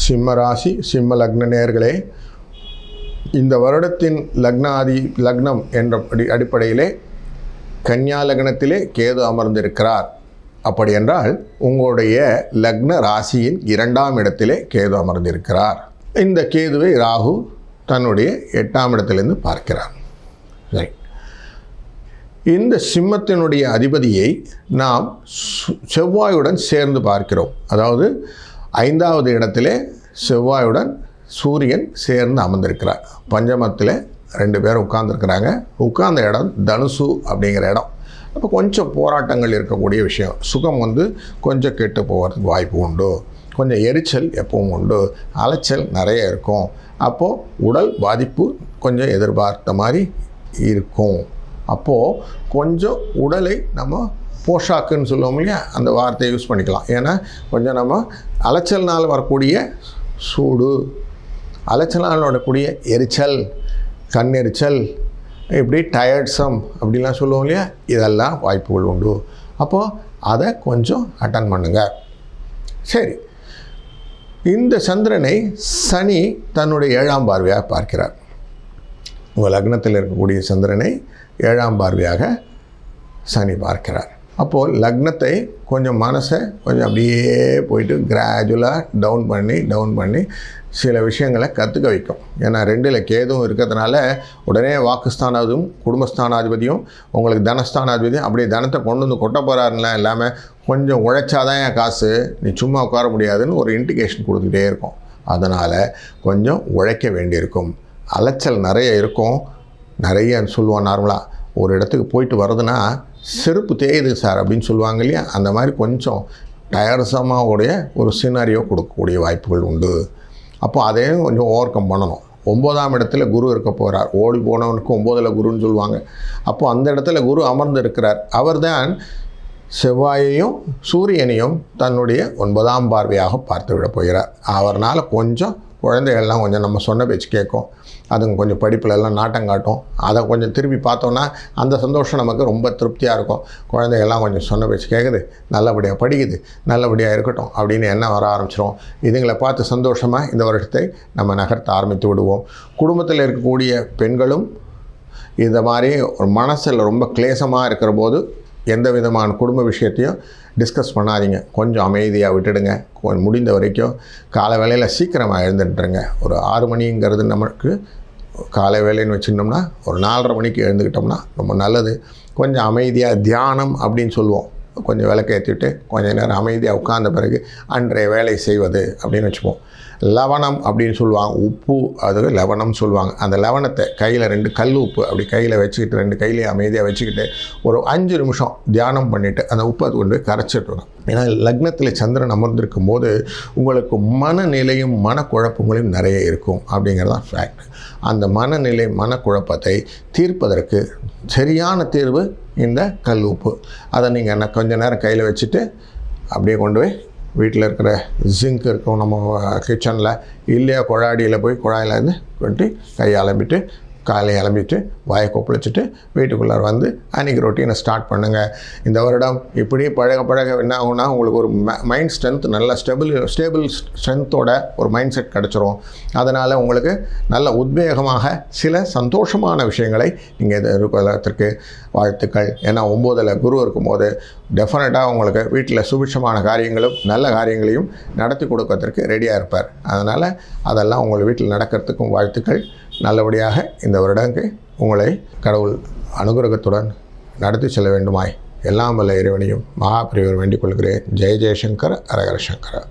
சிம்ம ராசி சிம்ம லக்ன நேயர்களே, இந்த வருடத்தின் லக்னம் என்ற அடிப்படையிலே கன்னியா லக்னத்திலே கேது அமர்ந்திருக்கிறார். அப்படி என்றால் உங்களுடைய லக்ன ராசியின் 2ஆம் இடத்திலே கேது அமர்ந்திருக்கிறார். இந்த கேதுவை ராகு தன்னுடைய 8ஆம் இடத்திலிருந்து பார்க்கிறார். ரைட். இந்த சிம்மத்தினுடைய அதிபதியை நாம் செவ்வாயுடன் சேர்ந்து பார்க்கிறோம். அதாவது 5வது இடத்திலே செவ்வாயுடன் சூரியன் சேர்ந்து அமர்ந்திருக்கிறார். பஞ்சமத்தில் 2 பேரும் உட்கார்ந்துருக்கிறாங்க. உட்கார்ந்த இடம் தனுசு அப்படிங்கிற இடம். அப்போ கொஞ்சம் போராட்டங்கள் இருக்கக்கூடிய விஷயம். சுகம் கொஞ்சம் கெட்டு போகிறதுக்கு வாய்ப்பு உண்டு. கொஞ்சம் எரிச்சல் எப்பவும் உண்டு. அலைச்சல் நிறைய இருக்கும். அப்போது உடல் பாதிப்பு கொஞ்சம் எதிர்பார்த்த மாதிரி இருக்கும். அப்போது கொஞ்சம் உடலை நம்ம போஷாக்குன்னு சொல்லுவோம் இல்லையா, அந்த வார்த்தையை யூஸ் பண்ணிக்கலாம். ஏன்னா கொஞ்சம் நம்ம அலைச்சல்னால் வரக்கூடிய சூடு, அலைச்சலால் வரக்கூடிய எரிச்சல், கண்ணெரிச்சல், இப்படி டயர்ட்ஸம் அப்படிலாம் சொல்லுவோம் இல்லையா, இதெல்லாம் வாய்ப்புகள் உண்டு. அப்போது அதை கொஞ்சம் அட்டன் பண்ணுங்க. சரி, இந்த சந்திரனை சனி தன்னுடைய 7ஆம் பார்வையாக பார்க்கிறார். உங்கள் லக்னத்தில் இருக்கக்கூடிய சந்திரனை 7ஆம் பார்வையாக சனி பார்க்கிறார். அப்போது லக்னத்தை கொஞ்சம் மனசை கொஞ்சம் அப்படியே போயிட்டு கிராஜுவலாக டவுன் பண்ணி சில விஷயங்களை கற்றுக்க வைக்கும். ஏன்னா 2ல் கேதுவும் இருக்கிறதுனால உடனே வாக்குஸ்தானாதிபதியும் குடும்பஸ்தானாதிபதியும் உங்களுக்கு தனஸ்தானாதிபதியும் அப்படியே தனத்தை கொண்டு கொட்ட போகிறாருலாம் இல்லாமல் கொஞ்சம் உழைச்சாதான் என் காசு, நீ சும்மா உட்கார முடியாதுன்னு ஒரு இண்டிகேஷன் கொடுத்துக்கிட்டே இருக்கும். அதனால் கொஞ்சம் உழைக்க வேண்டியிருக்கும். அலைச்சல் நிறைய இருக்கும். நிறைய சொல்லுவோம் நார்மலாக, ஒரு இடத்துக்கு போயிட்டு வர்றதுன்னா செருப்பு தேயுது சார் அப்படின்னு சொல்லுவாங்க இல்லையா, அந்த மாதிரி கொஞ்சம் டயர்ஸமாக உடைய ஒரு சினாரியோ கொடுக்கக்கூடிய வாய்ப்புகள் உண்டு. அப்போ அதையும் கொஞ்சம் ஓவர் கம் பண்ணணும். 9ஆம் இடத்துல குரு இருக்க போகிறார். ஓடி போனவனுக்கு 9ல் குருன்னு சொல்லுவாங்க. அப்போது அந்த இடத்துல குரு அமர்ந்து இருக்கிறார். அவர் தான் செவ்வாயையும் சூரியனையும் தன்னுடைய 9ஆம் பார்வையாக பார்த்து விட போகிறார். அவர்னால் கொஞ்சம் குழந்தைகள்லாம் கொஞ்சம் நம்ம சொன்ன பேச்சு கேட்கும். அதுங்க கொஞ்சம் படிப்புலெல்லாம் நாட்டம் காட்டும். அதை கொஞ்சம் திரும்பி பார்த்தோன்னா அந்த சந்தோஷம் நமக்கு ரொம்ப திருப்தியாக இருக்கும். குழந்தைகள்லாம் கொஞ்சம் சொன்ன பேச்சு கேட்குது, நல்லபடியாக படிக்குது, நல்லபடியாக இருக்கட்டும் அப்படின்னு எண்ணம் வர ஆரம்பிச்சிடும். இதுங்களை பார்த்து சந்தோஷமாக இந்த வருஷத்தை நம்ம நகர்த்த ஆரம்பித்து விடுவோம். குடும்பத்தில் இருக்கக்கூடிய பெண்களும் இந்த மாதிரி ஒரு மனசில் ரொம்ப கிளேசமாக இருக்கிற போது எந்த விதமான குடும்ப விஷயத்தையும் டிஸ்கஸ் பண்ணாதீங்க. கொஞ்சம் அமைதியாக விட்டுடுங்க. முடிந்த வரைக்கும் காலை வேளையில் சீக்கிரமாக எழுந்துட்டுருங்க. ஒரு 6 மணிங்கிறது நமக்கு காலை வேலைன்னு வச்சுருந்தோம்னா ஒரு 4:30 மணிக்கு எழுந்துக்கிட்டோம்னா ரொம்ப நல்லது. கொஞ்சம் அமைதியாக தியானம் அப்படின்னு சொல்லுவோம். கொஞ்சம் விளக்கேற்றிட்டு கொஞ்சம் நேரம் அமைதியாக உட்கார்ந்த பிறகு அன்றைய வேலை செய்வது அப்படின்னு வச்சுப்போம். லவணம் அப்படின்னு சொல்லுவாங்க. உப்பு, அது லவணம் சொல்லுவாங்க. அந்த லவணத்தை கையில் 2 கல் உப்பு அப்படி கையில் வச்சுக்கிட்டு 2 கையிலையும் அமைதியாக வச்சுக்கிட்டு ஒரு 5 நிமிஷம் தியானம் பண்ணிவிட்டு அந்த உப்பை அது கொண்டு போய் கரைச்சிட்ருங்க. ஏன்னா லக்னத்தில் சந்திரன் அமர்ந்திருக்கும் போது உங்களுக்கு மனநிலையும் மனக்குழப்பங்களையும் நிறைய இருக்கும் அப்படிங்கிறதான் ஃபேக்ட். அந்த மனநிலை மனக்குழப்பத்தை தீர்ப்பதற்கு சரியான தீர்வு இந்த கல் உப்பு. அதை நீங்கள் கொஞ்சம் நேரம் கையில் வச்சுட்டு அப்படியே கொண்டு போய் வீட்டில் இருக்கிற ஜிங்க் இருக்கும் நம்ம கிச்சனில், இல்லையா குழாடியில் போய் குழாயிலேருந்து கொண்டு கையை அலம்பிட்டு காலையை அலம்பிட்டு வாயை கொப்பளிச்சுட்டு வீட்டுக்குள்ளார வந்து அன்றைக்கி ரொட்டீனை ஸ்டார்ட் பண்ணுங்கள். இந்த வருடம் இப்படி பழக என்ன ஆகுனா உங்களுக்கு ஒரு மைண்ட் ஸ்ட்ரென்த், நல்ல ஸ்டேபிள் ஸ்ட்ரென்த்தோட ஒரு மைண்ட் செட் கிடச்சிரும். அதனால் உங்களுக்கு நல்ல உத்வேகமாக சில சந்தோஷமான விஷயங்களை நீங்கள் எதிர்கொள்வதற்கு வாழ்த்துக்கள். ஏன்னா 9ல் குரு இருக்கும்போது டெஃபினட்டாக உங்களுக்கு வீட்டில் சுபிட்சமான காரியங்களும் நல்ல காரியங்களையும் நடத்தி கொடுக்கறதுக்கு ரெடியாக இருப்பார். அதனால் அதெல்லாம் உங்கள் வீட்டில் நடக்கிறதுக்கும் வாழ்த்துக்கள். நல்லபடியாக இந்த வருடங்கு உங்களை கடவுள் அனுகிரகத்துடன் நடத்தி செல்ல வேண்டுமாய் எல்லாம் வல்ல இறைவனையும் மகாபிரிவர் வேண்டிக் கொள்கிறேன். ஜெய ஜெயசங்கர, ஹரஹர சங்கர.